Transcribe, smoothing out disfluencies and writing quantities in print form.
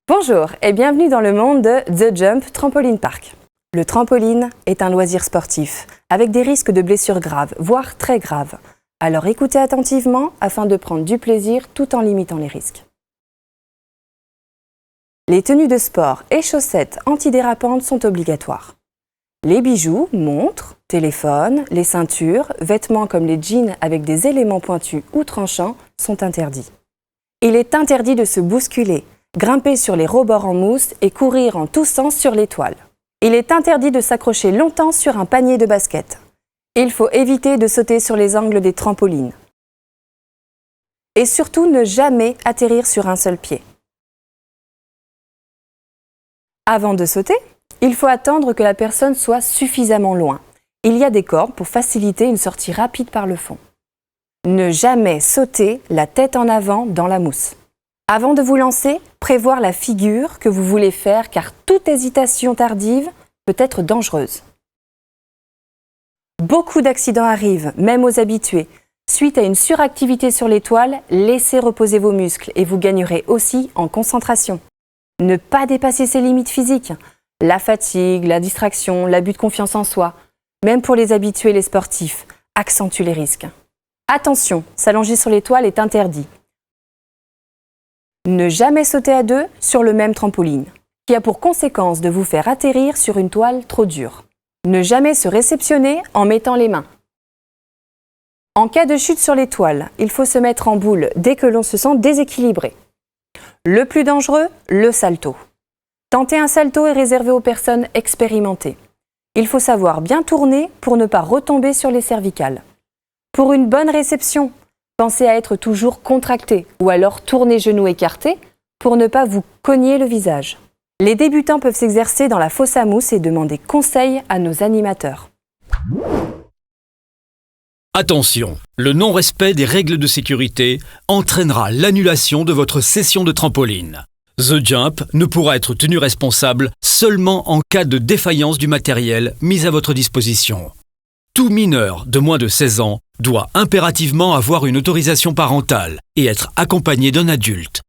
Bonjour et bienvenue dans le monde de The Jump Trampoline Park. Le trampoline est un loisir sportif avec des risques de blessures graves, voire très graves. Alors écoutez attentivement afin de prendre du plaisir tout en limitant les risques. Les tenues de sport et chaussettes antidérapantes sont obligatoires. Les bijoux, montres, téléphones, les ceintures, vêtements comme les jeans avec des éléments pointus ou tranchants sont interdits. Il est interdit de se bousculer, grimper sur les rebords en mousse et courir en tous sens sur les toiles. Il est interdit de s'accrocher longtemps sur un panier de basket. Il faut éviter de sauter sur les angles des trampolines. Et surtout, ne jamais atterrir sur un seul pied. Avant de sauter, il faut attendre que la personne soit suffisamment loin. Il y a des cordes pour faciliter une sortie rapide par le fond. Ne jamais sauter la tête en avant dans la mousse. Avant de vous lancer, prévoir la figure que vous voulez faire car toute hésitation tardive peut être dangereuse. Beaucoup d'accidents arrivent, même aux habitués. Suite à une suractivité sur les toiles, laissez reposer vos muscles et vous gagnerez aussi en concentration. Ne pas dépasser ses limites physiques. La fatigue, la distraction, l'abus de confiance en soi, même pour les habitués et les sportifs, accentuent les risques. Attention, s'allonger sur les toiles est interdit. Ne jamais sauter à deux sur le même trampoline, qui a pour conséquence de vous faire atterrir sur une toile trop dure. Ne jamais se réceptionner en mettant les mains. En cas de chute sur les toiles, il faut se mettre en boule dès que l'on se sent déséquilibré. Le plus dangereux, le salto. Tenter un salto est réservé aux personnes expérimentées. Il faut savoir bien tourner pour ne pas retomber sur les cervicales. Pour une bonne réception, pensez à être toujours contracté ou alors tourner genoux écartés pour ne pas vous cogner le visage. Les débutants peuvent s'exercer dans la fosse à mousse et demander conseil à nos animateurs. Attention, le non-respect des règles de sécurité entraînera l'annulation de votre session de trampoline. The Jump ne pourra être tenu responsable seulement en cas de défaillance du matériel mis à votre disposition. Tout mineur de moins de 16 ans doit impérativement avoir une autorisation parentale et être accompagné d'un adulte.